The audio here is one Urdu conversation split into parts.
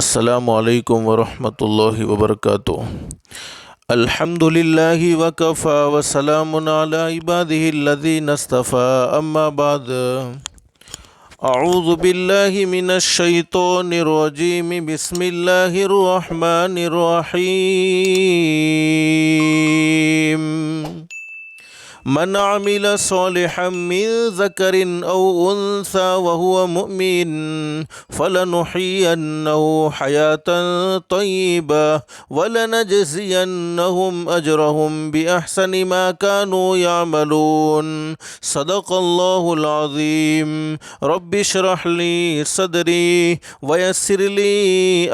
السلام علیکم ورحمۃ اللہ وبرکاتہ۔ الحمد للہ وکفی وسلام علی عبادہ الذین اصطفی، اما بعد۔ اعوذ باللہ من الشیطان الرجیم، بسم اللہ الرحمن الرحیم۔ من عمل صالحا من ذکر او انثى وهو مؤمن فلنحيينه حياة طيبة ولنجزينهم اجرهم باحسن ما كانوا يعملون۔ صدق الله العظيم۔ رب اشرح لي صدري ويسر لي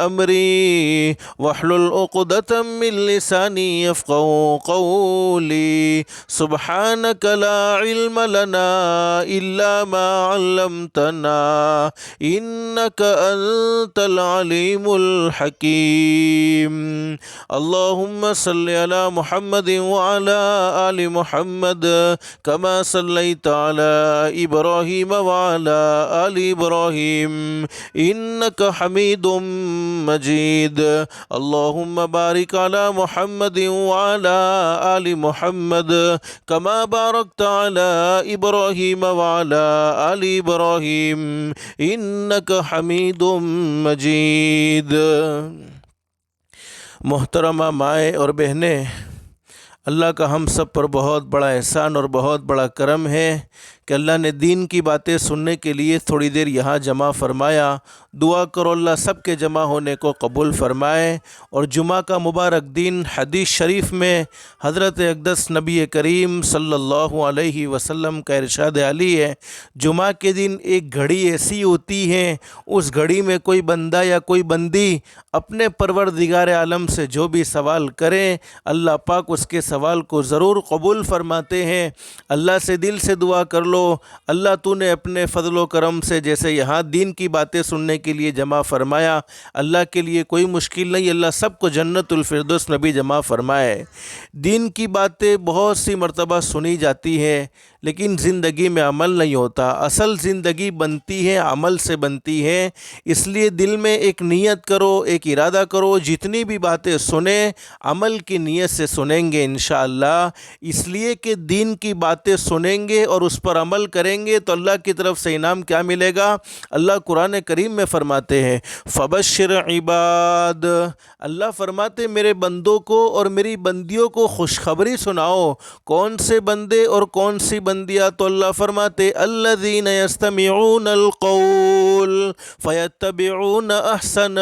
امري واحلل عقدة من لساني يفقهوا قولي۔ سبحانك لا علم لنا إلا ما علمتنا إنك أنت العليم الحكيم۔ اللهم صل على محمد وعلى آل محمد كما صليت على إبراهيم وعلى آل إبراهيم إنك حميد مجيد۔ اللهم بارك على محمد وعلى آل محمد كما باركت على إبراهيم وعلى آل إبراهيم إنك حميد مجيد۔ محترمہ مائیں اور بہنیں، اللہ کا ہم سب پر بہت بڑا احسان اور بہت بڑا کرم ہے کہ اللہ نے دین کی باتیں سننے کے لیے تھوڑی دیر یہاں جمع فرمایا۔ دعا کرو اللہ سب کے جمع ہونے کو قبول فرمائے۔ اور جمعہ کا مبارک دن، حدیث شریف میں حضرت اقدس نبی کریم صلی اللہ علیہ وسلم کا ارشاد علی ہے، جمعہ کے دن ایک گھڑی ایسی ہوتی ہے، اس گھڑی میں کوئی بندہ یا کوئی بندی اپنے پروردگار عالم سے جو بھی سوال کریں، اللہ پاک اس کے سوال کو ضرور قبول فرماتے ہیں۔ اللہ سے دل سے دعا کر لو، اللہ تو نے اپنے فضل و کرم سے جیسے یہاں دین کی باتیں سننے کے لیے جمع فرمایا، اللہ کے لیے کوئی مشکل نہیں، اللہ سب کو جنت الفردوس میں بھی جمع فرمائے۔ دین کی باتیں بہت سی مرتبہ سنی جاتی ہے لیکن زندگی میں عمل نہیں ہوتا۔ اصل زندگی بنتی ہے، عمل سے بنتی ہے۔ اس لیے دل میں ایک نیت کرو، ایک ارادہ کرو، جتنی بھی باتیں سنیں عمل کی نیت سے سنیں گے انشاءاللہ۔ اس لیے کہ دین کی باتیں سنیں گے اور اس پر عمل کریں گے تو اللہ کی طرف سے انعام کیا ملے گا؟ اللہ قرآن کریم میں فرماتے ہیں فبشر عباد، اللہ فرماتے میرے بندوں کو اور میری بندیوں کو خوشخبری سناؤ۔ کون سے بندے اور کون سی بندیاں؟ تو اللہ فرماتے الذین یستمعون القول فیتبعون احسن،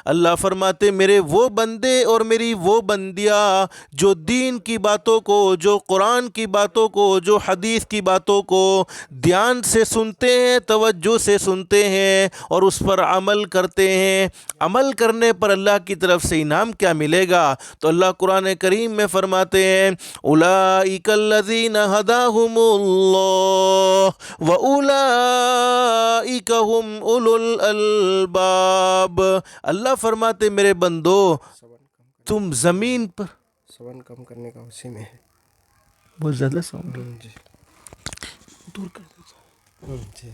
اللہ فرماتے میرے وہ بندے اور میری وہ بندیاں جو دین کی باتوں کو، جو قرآن کی باتوں کو، جو حدیث کی باتوں کو دھیان سے سنتے ہیں، توجہ سے سنتے ہیں اور اس پر عمل کرتے ہیں۔ عمل کرنے پر اللہ کی طرف سے انعام کیا ملے گا؟ تو اللہ قرآن کریم میں فرماتے ہیں اولئک الذین ھداھم اللہ واولئک ھم اولو الالباب، اللہ فرماتے میرے بندو تم زمین پر ساؤنڈ کم کرنے کا اسی میں ہے، بہت زیادہ ساؤنڈ جی دور کر دیتا ہوں۔ جی۔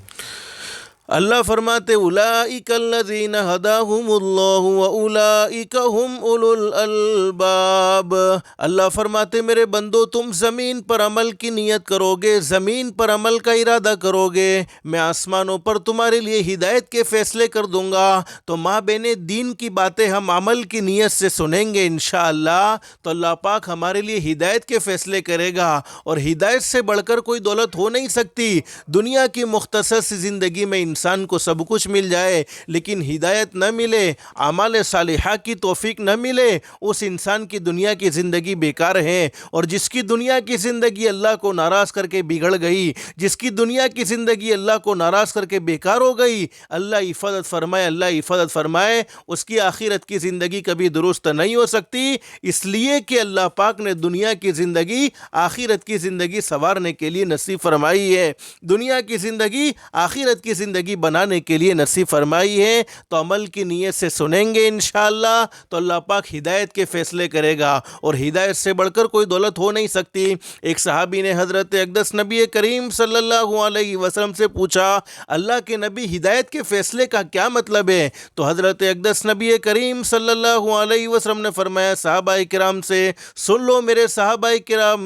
اللہ فرماتے اولئک الذین ھداھم اللہ واولئک ھم اولو الالباب، اللہ فرماتے میرے بندو تم زمین پر عمل کی نیت کرو گے، زمین پر عمل کا ارادہ کرو گے، میں آسمانوں پر تمہارے لیے ہدایت کے فیصلے کر دوں گا۔ تو ماں بہن دین کی باتیں ہم عمل کی نیت سے سنیں گے انشاءاللہ تو اللہ پاک ہمارے لیے ہدایت کے فیصلے کرے گا، اور ہدایت سے بڑھ کر کوئی دولت ہو نہیں سکتی۔ دنیا کی مختصر سی زندگی میں انسان کو سب کچھ مل جائے لیکن ہدایت نہ ملے، اعمال صالحہ کی توفیق نہ ملے، اس انسان کی دنیا کی زندگی بیکار ہے۔ اور جس کی دنیا کی زندگی اللہ کو ناراض کر کے بگڑ گئی، جس کی دنیا کی زندگی اللہ کو ناراض کر کے بیکار ہو گئی، اللہ حفاظت فرمائے، اللہ حفاظت فرمائے، اس کی آخرت کی زندگی کبھی درست نہیں ہو سکتی۔ اس لیے کہ اللہ پاک نے دنیا کی زندگی آخرت کی زندگی سنوارنے کے لیے نصیب فرمائی ہے۔ دنیا کی زندگی آخرت کی زندگی زندگی بنانے کے لیے نصیب فرمائی ہے۔ تو عمل کی نیت سے سنیں گے انشاءاللہ تو اللہ پاک ہدایت کے فیصلے کرے گا، اور ہدایت سے بڑھ کر کوئی دولت ہو نہیں سکتی۔ ایک صحابی نے حضرت اقدس نبی کریم صلی اللہ علیہ وسلم سے پوچھا، اللہ کے نبی ہدایت کے فیصلے کا کیا مطلب ہے؟ تو حضرت اقدس نبی کریم صلی اللہ علیہ وسلم نے فرمایا صحابہ کرام سے، سن لو میرے صحابہ کرام،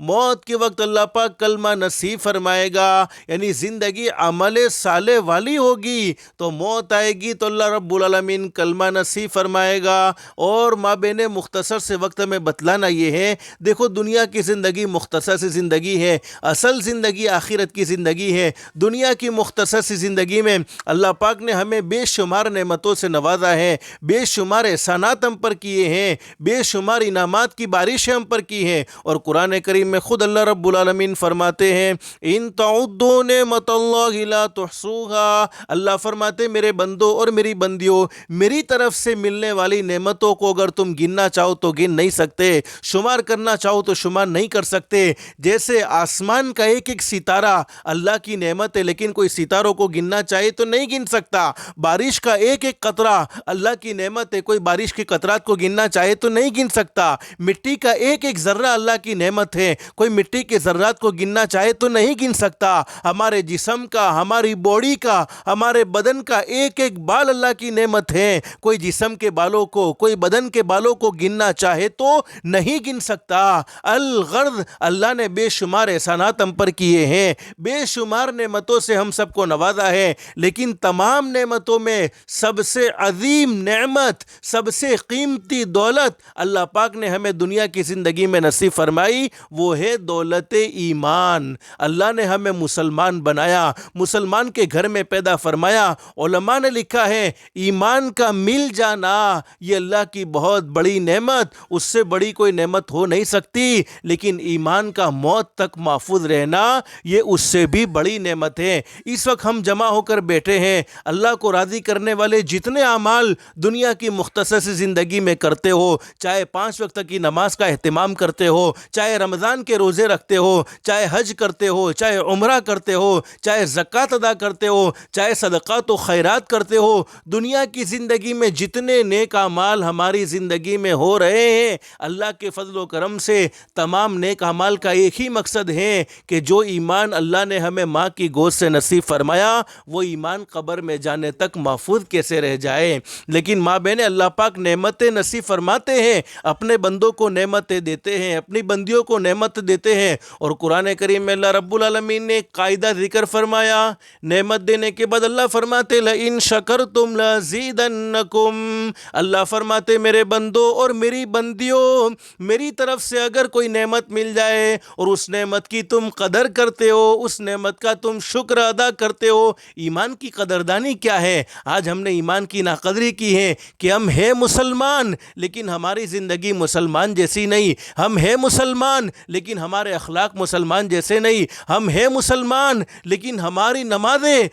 موت کے وقت اللہ پاک کلمہ نصیب فرمائے گا، یعنی زندگی عمل صالح والی ہوگی تو موت آئے گی تو اللہ رب العالمین کلمہ نصیب فرمائے گا۔ اور مابین مختصر سے وقت میں بتلانا یہ ہے، دیکھو دنیا کی زندگی مختصر سی زندگی ہے، اصل زندگی آخرت کی زندگی ہے۔ دنیا کی مختصر سی زندگی میں اللہ پاک نے ہمیں بے شمار نعمتوں سے نوازا ہے، بے شمار احسانات ہم پر کیے ہیں، بے شمار انعامات کی بارشیں ہم پر کی ہیں، اور قرآن کریم میں خود اللہ رب العالمین فرماتے ہیں ان تعدوا نعمت اللہ لا تحصوها، اللہ فرماتے میرے بندوں اور میری بندیوں، میری طرف سے ملنے والی نعمتوں کو اگر تم گننا چاہو تو گن نہیں سکتے، شمار کرنا چاہو تو شمار نہیں کر سکتے۔ جیسے آسمان کا ایک ایک ستارہ اللہ کی نعمت ہے، لیکن کوئی ستاروں کو گننا چاہے تو نہیں گن سکتا۔ بارش کا ایک ایک قطرہ اللہ کی نعمت ہے، کوئی بارش کے قطرات کو گننا چاہے تو نہیں گن سکتا۔ مٹی کا ایک ایک ذرہ اللہ کی نعمت ہے، کوئی مٹی کے ذرات کو گننا چاہے تو نہیں گن سکتا۔ ہمارے جسم کا، ہماری باڈی کا، ہمارے بدن کا ایک ایک بال اللہ کی نعمت ہے، کوئی جسم کے بالوں کو، کوئی بدن کے بالوں کو گننا چاہے تو نہیں گن سکتا۔ الغرض اللہ نے بے شمار احسانات ہم پر کیے ہیں، بے شمار نعمتوں سے ہم سب کو نوازا ہے، لیکن تمام نعمتوں میں سب سے عظیم نعمت، سب سے قیمتی دولت اللہ پاک نے ہمیں دنیا کی زندگی میں نصیب فرمائی، وہ ہے دولت ایمان۔ اللہ نے ہمیں مسلمان بنایا، مسلمان کے گھر میں پیدا فرمایا۔ علماء نے لکھا ہے ایمان کا مل جانا یہ اللہ کی بہت بڑی نعمت، اس سے بڑی کوئی نعمت ہو نہیں سکتی، لیکن ایمان کا موت تک محفوظ رہنا یہ اس سے بھی بڑی نعمت ہے۔ اس وقت ہم جمع ہو کر بیٹھے ہیں، اللہ کو راضی کرنے والے جتنے اعمال دنیا کی مختصر سی زندگی میں کرتے ہو، چاہے 5 وقت کی نماز کا اہتمام کرتے ہو، چاہے رمضان کے روزے رکھتے ہو، چاہے حج کرتے ہو، چاہے عمرہ کرتے ہو، چاہے زکوٰۃ ادا کرتے ہو، چاہے صدقات و خیرات کرتے ہو، دنیا کی زندگی میں جتنے نیک اعمال ہماری زندگی میں ہو رہے ہیں، اللہ کے فضل و کرم سے تمام نیک اعمال کا ایک ہی مقصد ہے کہ جو ایمان اللہ نے ہمیں ماں کی گود سے نصیب فرمایا وہ ایمان قبر میں جانے تک محفوظ کیسے رہ جائے۔ لیکن ماں بہن اللہ پاک نعمتیں نصیب فرماتے ہیں، اپنے بندوں کو نعمتیں دیتے ہیں، اپنی بندیوں کو نعمت دیتے ہیں، اور قرآن کریم میں اللہ رب العالمین نے ایک قاعدہ ذکر فرمایا، نعمت دینے کے بعد اللہ فرماتے لئن شکرتم لازیدنکم، اللہ فرماتے میرے بندوں اور میری بندیوں، میری طرف سے اگر کوئی نعمت مل جائے اور اس نعمت کی تم قدر کرتے ہو، اس نعمت کا تم شکر ادا کرتے ہو۔ ایمان کی قدردانی کیا ہے؟ آج ہم نے ایمان کی ناقدری کی ہے کہ ہم ہیں مسلمان لیکن ہماری زندگی مسلمان جیسی نہیں، ہم ہیں مسلمان لیکن ہمارے اخلاق مسلمان جیسے نہیں، ہم ہیں مسلمان لیکن ہماری نمازیں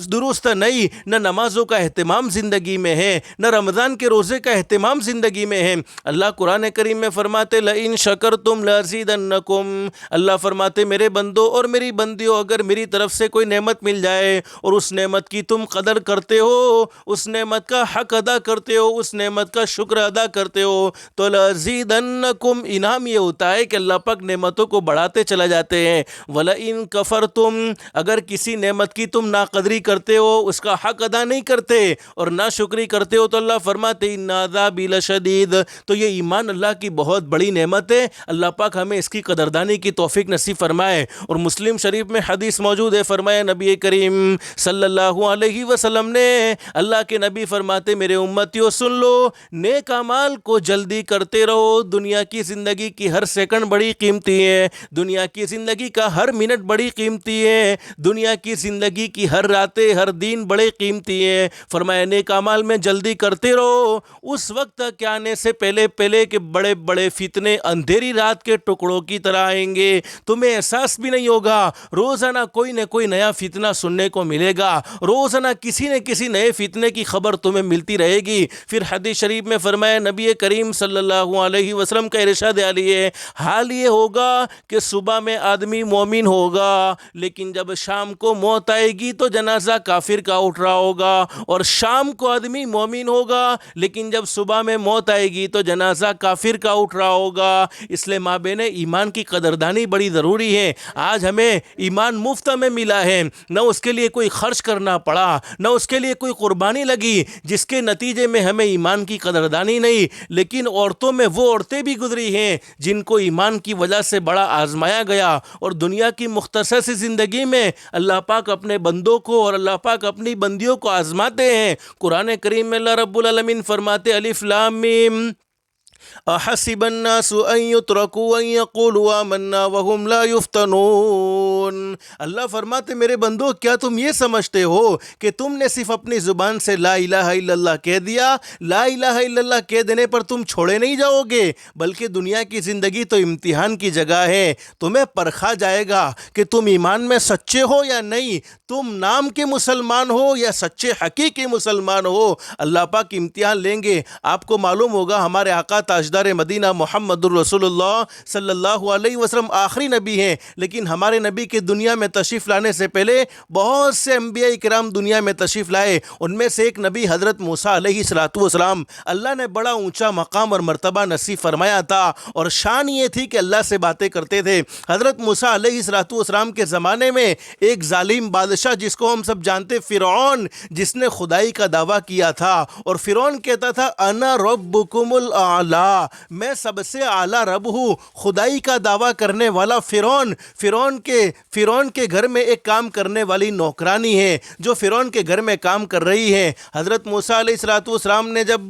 درست نہیں، نہ نمازوں کا اہتمام زندگی میں ہے، نہ رمضان کے روزے کا اہتمام زندگی میں ہے۔ اللہ قرآن کریم میں فرماتے لئن شکرتم لازیدنکم، اللہ فرماتے میرے بندوں اور میری بندیوں اگر میری طرف سے کوئی نعمت مل جائے اور اس نعمت کی تم قدر کرتے ہو، اس نعمت کا حق ادا کرتے ہو، اس نعمت کا شکر ادا کرتے ہو تو لازیدنکم، انعام یہ ہوتا ہے کہ اللہ پاک نعمتوں کو بڑھاتے چلا جاتے ہیں۔ وَلَئِن كَفَرْتُمْ، اگر کسی نعمت کی تم ناقدری کرتے ہو، اس کا حق ادا نہیں کرتے اور ناشکری کرتے ہو تو اللہ فرماتے ان عذابی لشدید، تو یہ ایمان اللہ کی بہت بڑی نعمت ہے، اللہ پاک ہمیں اس کی قدردانی کی توفیق نصیب فرمائے۔ اور مسلم شریف میں حدیث موجود ہے، فرمایا نبی کریم صلی اللہ علیہ وسلم نے، اللہ کے نبی فرماتے میرے امتیوں سن لو، نیک اعمال کو جلدی کرتے رہو، دنیا کی زندگی کی ہر سیکنڈ بڑی قیمتی ہے، دنیا کی زندگی کا ہر منٹ بڑی قیمتی ہے، دنیا کی زندگی کی ہر راتیں ہر دن بڑے قیمتی ہیں۔ فرمایا نیک اعمال میں جلدی کرتے رہو، اس وقت کے آنے سے پہلے کہ بڑے بڑے فتنے اندھیری رات کے ٹکڑوں کی طرح آئیں گے، تمہیں احساس بھی نہیں ہوگا، روزانہ کوئی نہ کوئی نیا فتنہ سننے کو ملے گا، روزانہ کسی نہ کسی نئے فتنے کی خبر تمہیں ملتی رہے گی۔ پھر حدیث شریف میں فرمایا نبی کریم صلی اللہ علیہ وسلم کا ارشاد عالی ہے، حال یہ ہوگا کہ صبح میں آدمی مومن ہوگا لیکن جب شام کو موت آئے گی تو جنازہ کافر کا اٹھ رہا ہوگا اور شام کو آدمی مومن ہوگا، لیکن جب صبح میں موت آئے گی تو جنازہ کافر کا اٹھ رہا ہوگا۔ اس لیے ماں بہنیں ایمان کی قدردانی بڑی ضروری ہے۔ آج ہمیں ایمان مفت میں ملا ہے، نہ اس کے لیے کوئی خرچ کرنا پڑا، نہ اس کے لیے کوئی قربانی لگی، جس کے نتیجے میں ہمیں ایمان کی قدردانی نہیں۔ لیکن عورتوں میں وہ عورتیں بھی گزری ہیں جن کو ایمان کی وجہ سے بڑا آزمایا گیا، اور دنیا کی مختصر سی زندگی میں اللہ پاک اپنے بندوں کو اور اللہ پاک اپنی بندیوں کو آزماتے ہیں۔ قرآن کریم میں اللہ رب العالمین فرماتے الف لام میم احسب الناس ان يتركوا ان يقولوا آمنا وهم لا يفتنون۔ اللہ فرماتے میرے بندو کیا تم یہ سمجھتے ہو کہ تم نے صرف اپنی زبان سے لا الہ الا اللہ کہہ دیا، لا الہ الا اللہ کہہ دینے پر تم چھوڑے نہیں جاؤ گے، بلکہ دنیا کی زندگی تو امتحان کی جگہ ہے، تمہیں پرکھا جائے گا کہ تم ایمان میں سچے ہو یا نہیں، تم نام کے مسلمان ہو یا سچے حقیقی مسلمان ہو۔ اللہ پاک امتحان لیں گے۔ آپ کو معلوم ہوگا ہمارے آقا تاجدار مدینہ محمد الرسول اللہ صلی اللہ علیہ وسلم آخری نبی ہیں، لیکن ہمارے نبی کے دنیا میں تشریف لانے سے پہلے بہت سے انبیاء کرام دنیا میں تشریف لائے۔ ان میں سے ایک نبی حضرت موسیٰ علیہ السلام، اللہ نے بڑا اونچا مقام اور مرتبہ نصیب فرمایا تھا، اور شان یہ تھی کہ اللہ سے باتیں کرتے تھے۔ حضرت موسیٰ علیہ السلام کے زمانے میں ایک ظالم بادشاہ جس کو ہم سب جانتے فرعون، جس نے خدائی کا دعویٰ کیا تھا، اور فرعون کہتا تھا انا ربکم الاعلی، میں سب سے اعلیٰ رب ہوں۔ خدائی کا دعویٰ کرنے والا فرعون کے گھر میں ایک کام کرنے والی نوکرانی ہے جو فرعون کے گھر میں کام کر رہی ہے۔ حضرت موسیٰ علیہ السلام نے جب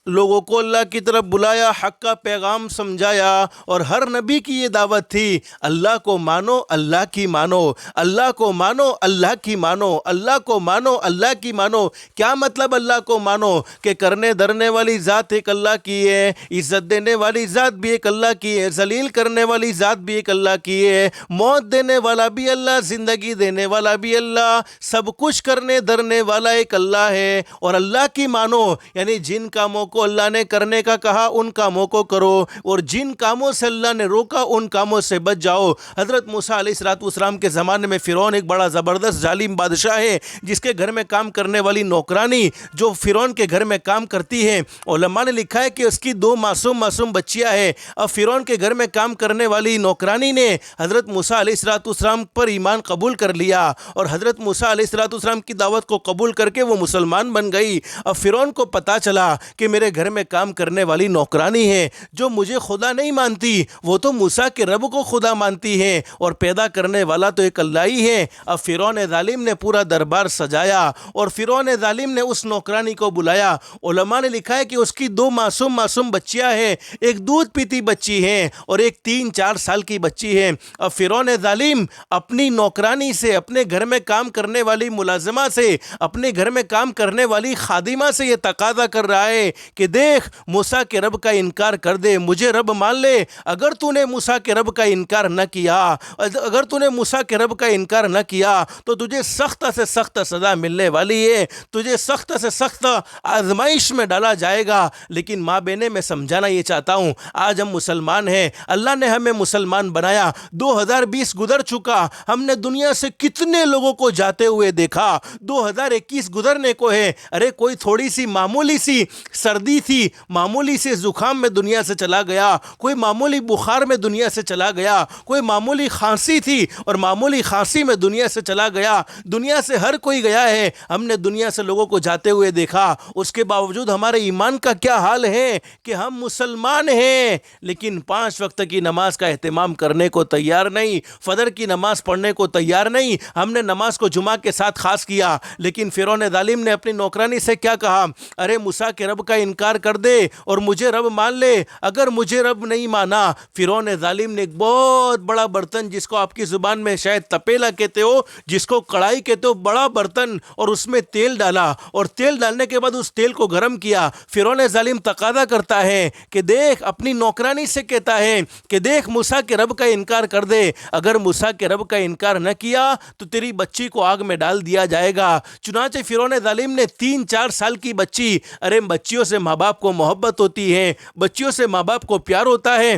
لوگوں کو اللہ کی طرف بلایا، حق کا پیغام سمجھایا، اور ہر نبی کی یہ دعوت تھی اللہ کو مانو، اللہ کی مانو، اللہ کو مانو، اللہ کی مانو، اللہ کو مانو، اللہ کی مانو۔ کیا مطلب اللہ کو مانو؟ کہ کرنے دھرنے والی ذات ایک اللہ کی ہے، عزت دینے والی ذات بھی ایک اللہ کی ہے، ذلیل کرنے والی ذات بھی ایک اللہ کی ہے، موت دینے والا بھی اللہ، زندگی دینے والا بھی اللہ، سب کچھ کرنے دھرنے والا ایک اللہ ہے۔ اور اللہ کی مانو یعنی جن کاموں کو اللہ نے کرنے کا کہا ان کاموں کو کرو، اور جن کاموں سے اللہ نے روکا ان کاموں سے بچ جاؤ۔ حضرت موسیٰ علیہ السلام کے زمانے میں فرعون ایک بڑا زبردست ظالم بادشاہ ہے، جس کے گھر میں کام کرنے والی نوکرانی جو فرعون کے گھر میں کام کرتی ہے، علماء نے لکھا ہے کہ اس کی 2 معصوم بچیاں ہیں۔ اب فرعون کے گھر میں کام کرنے والی نوکرانی نے حضرت موسیٰ علیہ السلام پر ایمان قبول کر لیا، اور حضرت موسیٰ علیہ السلام کی دعوت کو قبول کر کے وہ مسلمان بن گئی۔ اب فرعون کو پتا چلا کہ میرے گھر میں کام کرنے والی نوکرانی ہے جو مجھے خدا نہیں مانتی، وہ تو موسیٰ کے رب کو خدا مانتی ہے، اور پیدا کرنے والا تو ایک اللہ ہی ہے۔ اب فرعون ظالم نے پورا دربار سجایا، اور فرعون ظالم نے اس نوکرانی کو بلایا۔ علماء نے لکھا ہے کہ اس کی 2 معصوم بچیاں ہیں، ایک دودھ پیتی بچی ہے اور ایک 3-4 سال کی بچی ہے۔ اب فرعون ظالم اپنی نوکرانی سے، اپنے گھر میں کام کرنے والی ملازمہ سے، اپنے گھر میں کام کرنے والی خادمہ سے یہ تقاضا کر رہا ہے کہ دیکھ موسیٰ کے رب کا انکار کر دے، مجھے رب مان لے۔ اگر تو نے موسیٰ کے رب کا انکار نہ کیا، اگر تو نے موسیٰ کے رب کا انکار نہ کیا تو تجھے سخت سے سخت سزا ملنے والی ہے، تجھے سخت سے سخت آزمائش میں ڈالا جائے گا۔ لیکن ماں بہنیں میں سمجھانا یہ چاہتا ہوں، آج ہم مسلمان ہیں، اللہ نے ہمیں مسلمان بنایا، 2020 گزر چکا، ہم نے دنیا سے کتنے لوگوں کو جاتے ہوئے دیکھا، 2021 گزرنے کو ہے۔ ارے کوئی تھوڑی سی معمولی سی سردی تھی، معمولی سے زکام میں دنیا سے چلا گیا، کوئی معمولی بخار میں دنیا سے چلا گیا، کوئی معمولی کھانسی تھی اور معمولی کھانسی میں دنیا سے چلا گیا۔ دنیا سے ہر کوئی گیا ہے، ہم نے دنیا سے لوگوں کو جاتے ہوئے دیکھا، اس کے باوجود ہمارے ایمان کا کیا حال ہے کہ ہم مسلمان ہیں لیکن 5 وقت کی نماز کا اہتمام کرنے کو تیار نہیں، فجر کی نماز پڑھنے کو تیار نہیں۔ ہم نے نماز کو جمعہ کے ساتھ خاص کیا، لیکن فرعون ظالم نے اپنی نوکرانی سے کیا کہا؟ ارے موسیٰ کے رب کا انکار کر دے اور مجھے رب مان لے۔ اگر مجھے رب نہیں مانا، فرعون ظالم نے ایک بہت بڑا برتن، جس کو آپ کی زبان میں شاید تپیلا کہتے ہو، جس کو کڑھائی کہتے ہو، بڑا برتن، اور اس میں تیل ڈالا، اور تیل ڈالنے کے بعد اس تیل کو گرم کیا۔ فرعون ظالم تقاضا کرتا ہے کہ دیکھ، اپنی نوکرانی سے کہتا ہے کہ دیکھ موسیٰ کے رب کا انکار کر دے، اگر موسیٰ کے رب کا انکار نہ کیا تو تیری بچی کو آگ میں ڈال دیا جائے گا۔ چنانچہ فرعون ظالم نے 3-4 سال کی بچی، ارے بچیوں سے ماں باپ کو محبت ہوتی ہے، بچیوں سے ماں باپ کو پیار ہوتا ہے،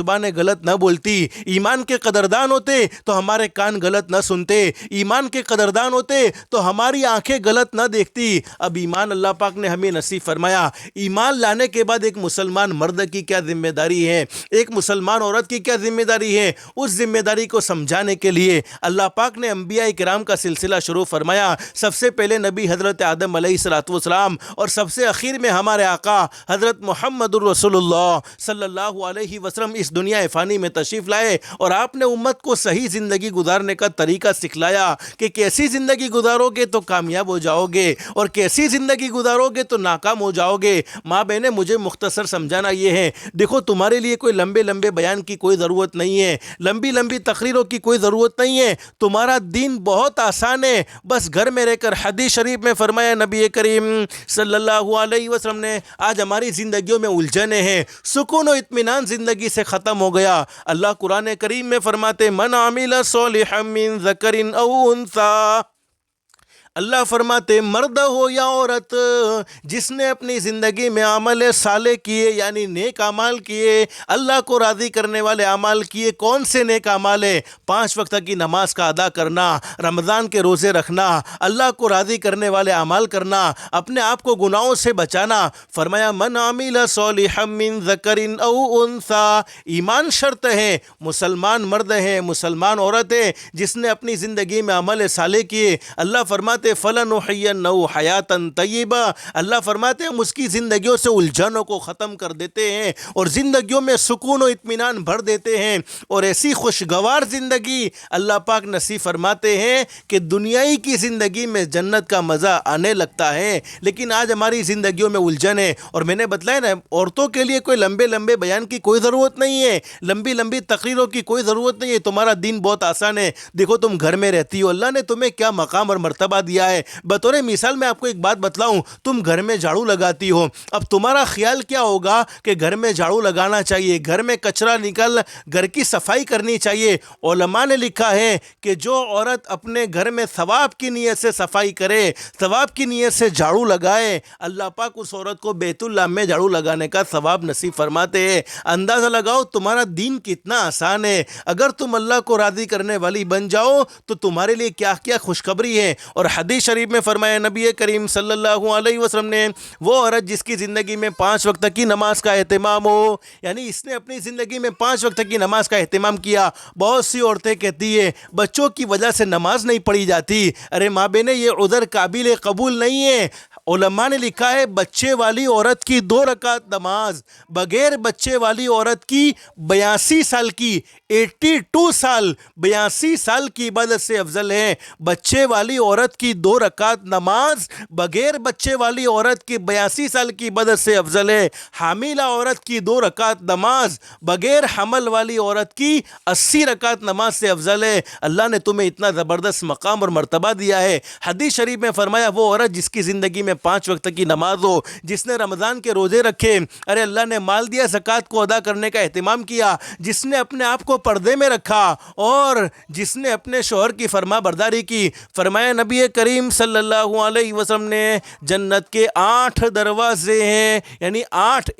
زبانیں غلط نہ بولتی، ایمان کے قدردان ہوتے تو ہمارے کان غلط نہ سنتے، ایمان کے قدردان ہوتے تو ہماری آنکھیں غلط نہ دیکھتی۔ اب ایمان اللہ پاک نے ہمیں نصیب فرمایا۔ ایمان لانے کے بعد ایک مسلمان مرد کی کیا ذمہ داری ہے، ایک مسلمان عورت کی کیا ذمہ داری ہے، اس ذمہ داری کو سمجھانے کے لیے اللہ پاک نے انبیاء کرام کا سلسلہ شروع فرمایا۔ سب سے پہلے نبی حضرت آدم علیہ السلام اور سب سے اخیر میں ہمارے آقا حضرت محمد الرسول اللہ صلی اللہ علیہ وسلم اس دنیا فانی میں تشریف لائے، اور آپ نے امت کو صحیح زندگی گزارنے کا طریقہ سکھلایا کہ کیسی زندگی گزارو گے تو کامیاب ہو جاؤ گے اور کیسی زندگی گزارو گے تو ناکام ہو جاؤ گے۔ ماں بہنیں، مجھے مختصر سمجھانا یہ ہے، دیکھو تمہارے لیے کوئی لمبے لمبے بیان کی کوئی ضرورت نہیں ہے، لمبی لمبی تقریروں کی کوئی ضرورت نہیں ہے، تمہارا دین بہت آسان ہے۔ بس گھر میں رہ کر، حدیث شریف میں فرمایا نبی کریم صلی اللہ علیہ وسلم نے، آج ہماری زندگیوں میں الجھنیں ہیں، سکون و اطمینان زندگی سے ختم ہو گیا۔ اللہ قرآن کریم میں فرماتے من عمل صالحا من ذکر او انثی، اللہ فرماتے مرد ہو یا عورت، جس نے اپنی زندگی میں عمل صالح کیے یعنی نیک اعمال کیے، اللہ کو راضی کرنے والے اعمال کیے۔ کون سے نیک اعمال ہے؟ 5 وقت کی نماز کا ادا کرنا، رمضان کے روزے رکھنا، اللہ کو راضی کرنے والے اعمال کرنا، اپنے آپ کو گناہوں سے بچانا۔ فرمایا من عمل صالحا من ذکر او انثی، ایمان شرط ہے، مسلمان مرد ہے، مسلمان عورت ہے، جس نے اپنی زندگی میں عمل صالح کیے، اللہ فرماتے فَلَنُحْيِيَنَّهُ حَيَاةً طَيِّبَةً، اللہ فرماتے ہم اس کی زندگیوں سے الجھنوں کو ختم کر دیتے ہیں اور زندگیوں میں سکون و اطمینان بھر دیتے ہیں، اور ایسی خوشگوار زندگی اللہ پاک نصیب فرماتے ہیں کہ دنیائی کی زندگی میں جنت کا مزہ آنے لگتا ہے۔ لیکن آج ہماری زندگیوں میں الجھن ہے، اور میں نے بتلایا نا، عورتوں کے لیے کوئی لمبے لمبے بیان کی کوئی ضرورت نہیں ہے، لمبی لمبی تقریروں کی کوئی ضرورت نہیں ہے، تمہارا دین بہت آسان ہے۔ دیکھو تم گھر میں رہتی ہو، اللہ نے تمہیں کیا مقام اور مرتبہ دیا ہے۔ بطور مثال میں آپ کو ایک بات بتلاؤں، تم گھر میں جھاڑو لگاتی ہو، اب تمہارا خیال کیا ہوگا کہ گھر میں جھاڑو لگانا چاہیے، گھر میں کچرا نکل، گھر کی صفائی کرنی چاہیے۔ علماء نے لکھا ہے کہ جو عورت اپنے گھر میں ثواب کی نیت سے صفائی کرے، ثواب کی نیت سے جھاڑو لگائے، اللہ پاک اس عورت کو بیت اللہ میں جھاڑو لگانے کا ثواب نصیب فرماتے ہیں۔ اندازہ لگاؤ تمہارا دین کتنا آسان ہے۔ اگر تم اللہ کو راضی کرنے والی بن جاؤ تو تمہارے لیے کیا کیا خوشخبری ہے۔ اور حدیث شریف میں فرمایا نبی کریم صلی اللہ علیہ وسلم نے، وہ عورت جس کی زندگی میں 5 وقت کی نماز کا اہتمام ہو، یعنی اس نے اپنی زندگی میں 5 وقت کی نماز کا اہتمام کیا۔ بہت سی عورتیں کہتی ہے بچوں کی وجہ سے نماز نہیں پڑھی جاتی، ارے ماں بہنیں یہ عذر قابل قبول نہیں ہے۔ علماء نے لکھا ہے بچے والی عورت کی 2 رکعت نماز بغیر بچے والی عورت کی 82 سال کی 82 سال 82 سال کی عبادت سے افضل ہے۔ بچے والی عورت کی 2 رکعت نماز بغیر بچے والی عورت کی 82 سال کی عبادت سے افضل ہے۔ حاملہ عورت کی 2 رکعت نماز بغیر حمل والی عورت کی 80 رکعت نماز سے افضل ہے۔ اللہ نے تمہیں اتنا زبردست مقام اور مرتبہ دیا ہے۔ حدیث شریف میں فرمایا وہ عورت جس کی زندگی میں 5 وقت کی نماز ہو، جس نے رمضان کے روزے رکھے، ارے اللہ نے مال دیا، زکوٰۃ کو ادا کرنے کا اہتمام کیا، جس نے اپنے آپ کو پردے میں رکھا اور جس نے اپنے شوہر کی فرما برداری کی، فرمایا نبی کریم صلی اللہ علیہ وسلم نے جنت کے 8 دروازے ہیں، یعنی 8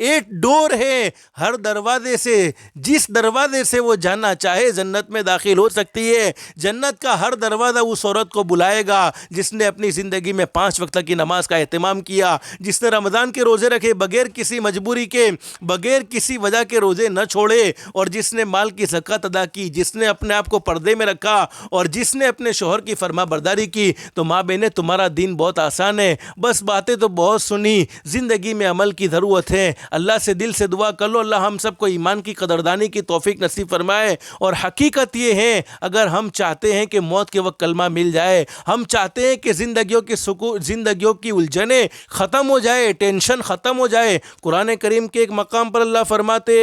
ڈور ہے، ہر دروازے سے جس دروازے سے وہ جانا چاہے جنت میں داخل ہو سکتی ہے۔ جنت کا ہر دروازہ اس عورت کو بلائے گا جس نے اپنی زندگی میں 5 وقت کی نماز کا اہتمام کیا، جس نے رمضان کے روزے رکھے، بغیر کسی مجبوری کے، بغیر کسی وجہ کے روزے نہ چھوڑے، اور جس نے مال کی زکوٰۃ ادا کی، جس نے اپنے آپ کو پردے میں رکھا اور جس نے اپنے شوہر کی فرما برداری کی۔ تو ماں بہنیں تمہارا دین بہت آسان ہے، بس باتیں تو بہت سنی، زندگی میں عمل کی ضرورت ہے۔ اللہ سے دل سے دعا کر لو اللہ ہم سب کو ایمان کی قدردانی کی توفیق نصیب فرمائے۔ اور حقیقت یہ ہے اگر ہم چاہتے ہیں کہ موت کے وقت کلمہ مل جائے، ہم چاہتے ہیں کہ زندگیوں کی الجھنیں ختم ہو جائے، ٹینشن ختم ہو جائے، قرآن کریم کے ایک مقام پر اللہ فرماتے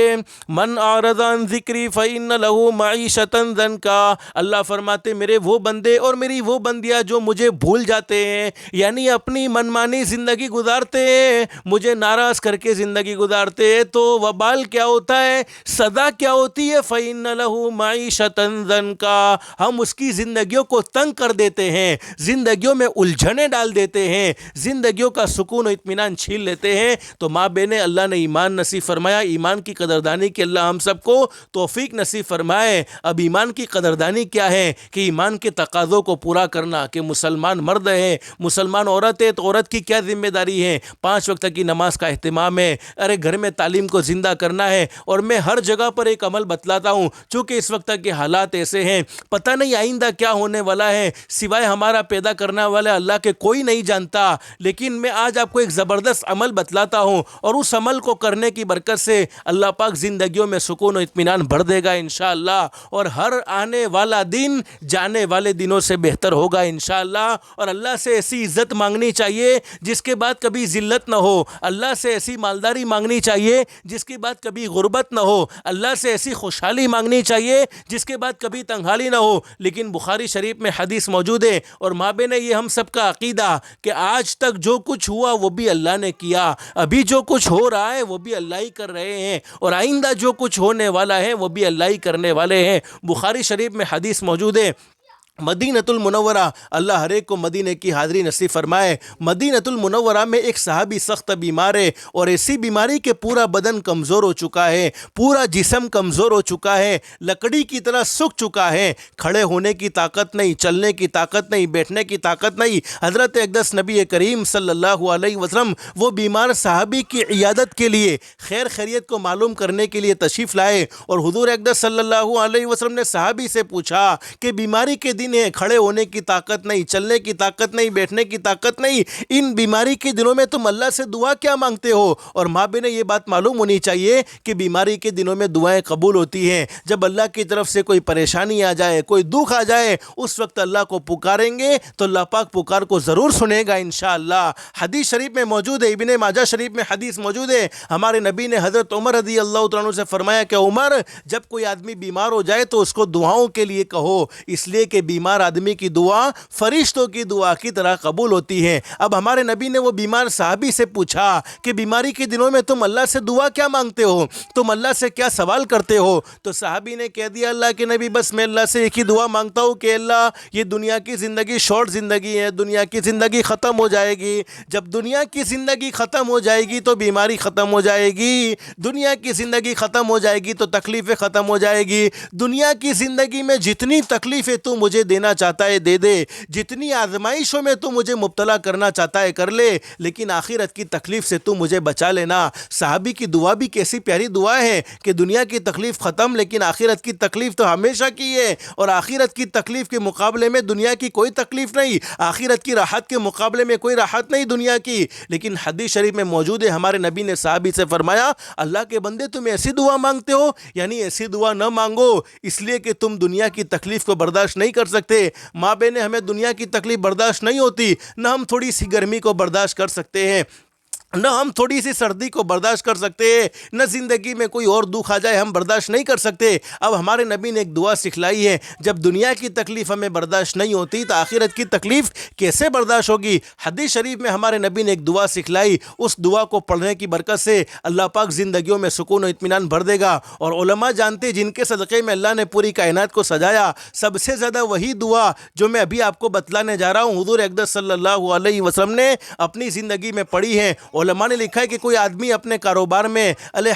من اعرض عن ذکری فإن له معیشۃ ضنکا، اللہ فرماتے میرے وہ بندے اور میری وہ بندیاں جو مجھے بھول جاتے ہیں، یعنی اپنی منمانی زندگی گزارتے ہیں، مجھے ناراض کر کے زندگی گزارتے ہیں، تو وبال کیا ہوتا ہے، سزا کیا ہوتی ہے، فإن له معیشۃ ضنکا، ہم اس کی زندگیوں کو تنگ کر دیتے ہیں، زندگیوں میں الجھنیں ڈال دیتے ہیں، زندگیوں کا سکون و اطمینان چھین لیتے ہیں۔ تو ماں بہنیں، اللہ نے ایمان نصیب فرمایا، ایمان کی قدردانی کی اللہ ہم سب کو توفیق نصیب فرمائے۔ اب ایمان کی قدردانی کیا ہے کہ ایمان کے تقاضوں کو پورا کرنا، کہ مسلمان مرد ہے، مسلمان عورت ہے تو عورت کی کیا ذمہ داری ہے، 5 وقت کی نماز کا اہتمام ہے، ارے گھر میں تعلیم کو زندہ کرنا ہے۔ اور میں ہر جگہ پر ایک عمل بتلاتا ہوں، چونکہ اس وقت کے حالات ایسے ہیں، پتہ نہیں آئندہ کیا ہونے والا ہے، سوائے ہمارا پیدا کرنے والا اللہ کے کوئی نہیں جانتا، لیکن میں آج آپ کو ایک زبردست عمل بتلاتا ہوں، اور اس عمل کو کرنے کی برکت سے اللہ پاک زندگیوں میں سکون و اطمینان بھر دے گا انشاءاللہ، اور ہر آنے والا دن جانے والے دنوں سے بہتر ہوگا انشاءاللہ۔ اور اللہ سے ایسی عزت مانگنی چاہیے جس کے بعد کبھی ذلت نہ ہو، اللہ سے ایسی مالداری مانگنی چاہیے جس کے بعد کبھی غربت نہ ہو، اللہ سے ایسی خوشحالی مانگنی چاہیے جس کے بعد کبھی تنگحالی نہ ہو۔ لیکن بخاری شریف میں حدیث موجود ہے، اور ماں بہن یہ ہم سب کا عقیدہ کہ آج تک جو کچھ ہوا وہ بھی اللہ نے کیا، ابھی جو کچھ ہو رہا ہے وہ بھی اللہ ہی کر رہے ہیں، اور آئندہ جو کچھ ہونے والا ہے وہ بھی اللہ ہی کرنے والے ہیں۔ بخاری شریف میں حدیث موجود ہے، مدینۃ المنورہ، اللہ ہر ایک کو مدینے کی حاضری نصیب فرمائے، مدینۃ المنورہ میں ایک صحابی سخت بیمار ہے، اور ایسی بیماری کہ پورا بدن کمزور ہو چکا ہے، پورا جسم کمزور ہو چکا ہے، لکڑی کی طرح سوکھ چکا ہے، کھڑے ہونے کی طاقت نہیں، چلنے کی طاقت نہیں، بیٹھنے کی طاقت نہیں۔ حضرت اقدس نبی کریم صلی اللہ علیہ وسلم وہ بیمار صحابی کی عیادت کے لیے، خیر خیریت کو معلوم کرنے کے لیے تشریف لائے، اور حضور اقدس صلی اللہ علیہ وسلم نے صحابی سے پوچھا کہ بیماری کے دن ہے، کھڑے ہونے کی طاقت نہیں، چلنے کی طاقت نہیں، بیٹھنے کی طاقت نہیں، ان بیماری کے دنوں میں تم اللہ سے دعا کیا مانگتے ہو؟ اور ماں بہنیں یہ بات معلوم ہونی چاہیے کہ بیماری کے دنوں میں دعائیں قبول ہوتی ہیں، جب اللہ کی طرف سے کوئی پریشانی آ جائے، کوئی دکھ آ جائے، اس وقت اللہ کو پکاریں گے تو اللہ پاک پکار کو ضرور سنے گا انشاءاللہ۔ حدیث شریف میں موجود ہے، ابن ماجہ شریف میں حدیث موجود ہے، ہمارے نبی نے حضرت عمر رضی اللہ تعالیٰ عنہ سے فرمایا کہ عمر، جب کوئی آدمی بیمار ہو جائے تو اس کو دعاؤں کے لیے کہو، اس لیے کہ بیمار آدمی کی دعا فرشتوں کی دعا کی طرح قبول ہوتی ہے۔ اب ہمارے نبی نے وہ بیمار صحابی سے پوچھا کہ بیماری کے دنوں میں تم اللہ سے دعا کیا مانگتے ہو، تم اللہ سے کیا سوال کرتے ہو؟ تو صحابی نے کہہ دیا، اللہ کے نبی بس میں اللہ سے ایک ہی دعا مانگتا ہوں کہ اللہ یہ دنیا کی زندگی شارٹ زندگی ہے، دنیا کی زندگی ختم ہو جائے گی، جب دنیا کی زندگی ختم ہو جائے گی تو بیماری ختم ہو جائے گی، دنیا کی زندگی ختم ہو جائے گی تو تکلیفیں ختم ہو جائے گی، دنیا کی زندگی میں جتنی تکلیفیں تو مجھے دینا چاہتا ہے دے دے، جتنی آزمائشوں میں تو مجھے مبتلا کرنا چاہتا ہے کر لے، لیکن آخرت کی تکلیف سے تو مجھے بچا لینا۔ صحابی کی دعا بھی کیسی پیاری دعا ہے کہ دنیا کی تکلیف ختم، لیکن آخرت کی تکلیف تو ہمیشہ کی ہے، اور آخرت کی تکلیف کے مقابلے میں دنیا کی کوئی تکلیف نہیں، آخرت کی راحت کے مقابلے میں کوئی راحت نہیں دنیا کی۔ لیکن حدیث شریف میں موجود ہے، ہمارے نبی نے صحابی سے فرمایا، اللہ کے بندے تم ایسی دعا مانگتے ہو، یعنی ایسی دعا نہ مانگو اس لیے کہ تم دنیا کی تکلیف کو برداشت نہیں کر سکتے۔ ماں بہنیں، ہمیں دنیا کی تکلیف برداشت نہیں ہوتی، نہ ہم تھوڑی سی گرمی کو برداشت کر سکتے ہیں، نہ ہم تھوڑی سی سردی کو برداشت کر سکتے ہیں، نہ زندگی میں کوئی اور دکھ آ جائے ہم برداشت نہیں کر سکتے۔ اب ہمارے نبی نے ایک دعا سکھلائی ہے، جب دنیا کی تکلیف ہمیں برداشت نہیں ہوتی تو آخرت کی تکلیف کیسے برداشت ہوگی؟ حدیث شریف میں ہمارے نبی نے ایک دعا سکھلائی، اس دعا کو پڑھنے کی برکت سے اللہ پاک زندگیوں میں سکون و اطمینان بھر دے گا۔ اور علماء جانتے جن کے صدقے میں اللہ نے پوری کائنات کو سجایا، سب سے زیادہ وہی دعا جو میں ابھی آپ کو بتلانے جا رہا ہوں حضور اقدس صلی اللہ علیہ وسلم نے اپنی زندگی میں پڑھی ہے۔ علماء نے لکھا ہے کہ کوئی آدمی اپنے کاروبار میں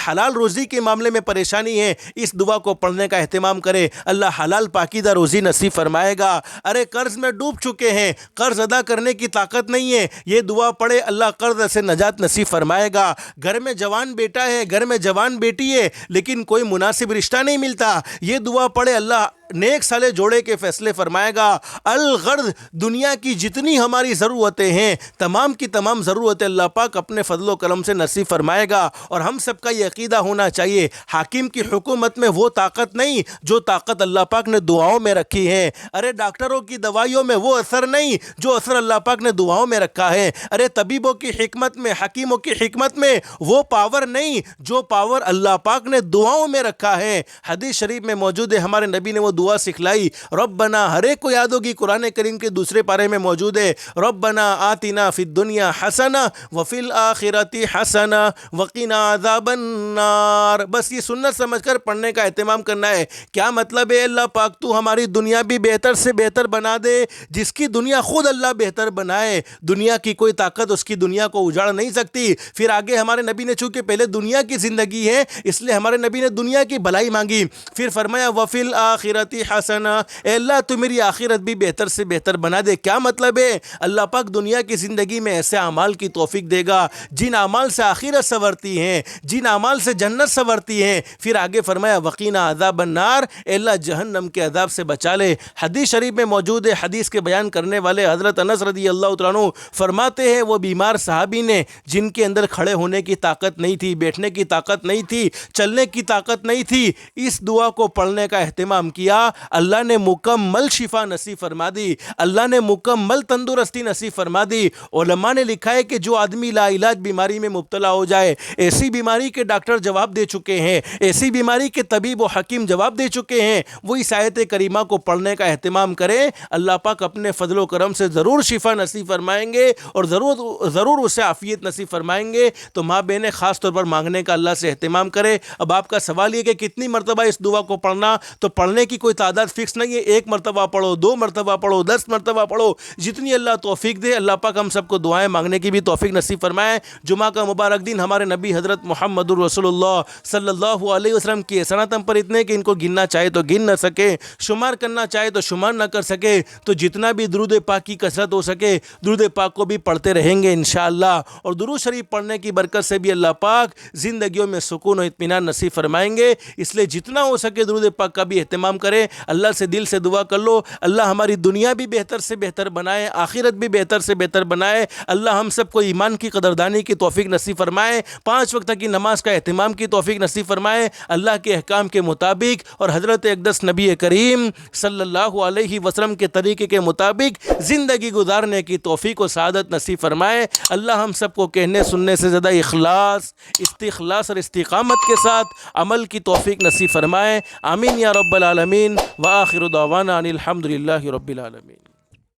حلال روزی کے معاملے میں پریشانی ہے، اس دعا کو پڑھنے کا اہتمام کرے، اللہ حلال پاکیزہ روزی نصیب فرمائے گا۔ ارے قرض میں ڈوب چکے ہیں، قرض ادا کرنے کی طاقت نہیں ہے، یہ دعا پڑھے، اللہ قرض سے نجات نصیب فرمائے گا۔ گھر میں جوان بیٹا ہے، گھر میں جوان بیٹی ہے، لیکن کوئی مناسب رشتہ نہیں ملتا، یہ دعا پڑھے، اللہ نیک سالے جوڑے کے فیصلے فرمائے گا۔ الغرض دنیا کی جتنی ہماری ضرورتیں ہیں، تمام کی تمام ضرورتیں اللہ پاک اپنے فضل و کرم سے نصیب فرمائے گا۔ اور ہم سب کا یہ عقیدہ ہونا چاہیے، حاکم کی حکومت میں وہ طاقت نہیں جو طاقت اللہ پاک نے دعاؤں میں رکھی ہے، ارے ڈاکٹروں کی دوائیوں میں وہ اثر نہیں جو اثر اللہ پاک نے دعاؤں میں رکھا ہے، ارے طبیبوں کی حکمت میں، حکیموں کی حکمت میں وہ پاور نہیں جو پاور اللہ پاک نے دعاؤں میں رکھا ہے۔ حدیث شریف میں موجود ہے، ہمارے نبی نے وہ دعا سکھلائی. ربنا ہر ایک کو یاد ہوگی, قرآن کریم کے دوسرے پارے میں موجود ہے, ربنا آتنا فی الدنیا حسنہ وفی الآخرۃ حسنہ وقنا عذاب النار. بس یہ سنت سمجھ کر پڑھنے کا اہتمام کرنا ہے. کیا مطلب ہے؟ اللہ پاک تو ہماری دنیا بھی بہتر سے بہتر بنا دے. جس کی دنیا خود اللہ بہتر بنائے, دنیا کی کوئی طاقت اس کی دنیا کو اجاڑ نہیں سکتی. پھر آگے ہمارے نبی نے چونکہ پہلے دنیا کی زندگی ہے اس لیے ہمارے نبی نے دنیا کی بھلائی مانگی. پھر فرمایا وفی الآخرۃ حسنہ, اے اللہ تو میری آخرت بھی بہتر سے بہتر بنا دے. کیا مطلب ہے؟ اللہ پاک دنیا کی زندگی میں ایسے اعمال کی توفیق دے گا جن اعمال سے آخرت سنورتی ہیں, جن اعمال سے جنت سنورتی ہیں. پھر آگے فرمایا وقینا عذاب النار, اے اللہ جہنم کے عذاب سے بچا لے. حدیث شریف میں موجود ہے, حدیث کے بیان کرنے والے حضرت انس رضی اللہ تعالیٰ عنہ فرماتے ہیں وہ بیمار صحابی نے جن کے اندر کھڑے ہونے کی طاقت نہیں تھی, بیٹھنے کی طاقت نہیں تھی, چلنے کی طاقت نہیں تھی, اس دعا کو پڑھنے کا اہتمام کیا, اللہ نے مکمل شفا نصیب فرما دی, اللہ نے مکمل تندرستی نصیب فرما دی. علماء نے لکھا ہے کہ جو آدمی لا علاج بیماری میں مبتلا ہو جائے, ایسی بیماری کے ڈاکٹر جواب دے چکے ہیں, ایسی بیماری کے طبیب و حکیم جواب دے چکے ہیں, وہ اس آیت کریمہ کو پڑھنے کا اہتمام کرے, اللہ پاک اپنے فضل و کرم سے ضرور شفا نصیب فرمائیں گے اور ضرور اسے عافیت نصیب فرمائیں گے. تو ماں بہنیں خاص طور پر مانگنے کا اللہ سے اہتمام کرے. اب آپ کا سوال یہ کہ کتنی مرتبہ اس دعا کو پڑھنا, تو پڑھنے کی کوئی تعداد فکس نہیں ہے, 1 مرتبہ پڑھو, 2 مرتبہ پڑھو, 10 مرتبہ پڑھو, جتنی اللہ توفیق دے. اللہ پاک ہم سب کو دعائیں مانگنے کی بھی توفیق نصیب فرمائے. جمعہ کا مبارک دن ہمارے نبی حضرت محمد رسول اللہ صلی اللہ علیہ وسلم کی احسانات ہم پر اتنے کہ ان کو گننا چاہے تو گن نہ سکے, شمار کرنا چاہے تو شمار نہ کر سکے. تو جتنا بھی درود پاک کی کثرت ہو سکے درود پاک کو بھی پڑھتے رہیں گے انشاءاللہ. اور درود شریف پڑھنے کی برکت سے بھی اللہ پاک زندگیوں میں سکون و اطمینان نصیب فرمائیں گے. اس لیے جتنا ہو سکے درود پاک کا بھی اہتمام کریں. اللہ سے دل سے دعا کر لو, اللہ ہماری دنیا بھی بہتر سے بہتر بنائے, آخرت بھی بہتر سے بہتر بنائے. اللہ ہم سب کو ایمان کی قدردانی کی توفیق نصیب فرمائے, 5 وقت کی نماز کا اہتمام کی توفیق نصیب فرمائے, اللہ کے احکام کے مطابق اور حضرت اقدس نبی کریم صلی اللہ علیہ وسلم کے طریقے کے مطابق زندگی گزارنے کی توفیق و سعادت نصیب فرمائے. اللہ ہم سب کو کہنے سننے سے زیادہ اخلاص, استخلاص اور استقامت کے ساتھ عمل کی توفیق نصیب فرمائے. آمین یا رب العالمین. وآخر دعوانا ان الحمد للہ رب العالمین.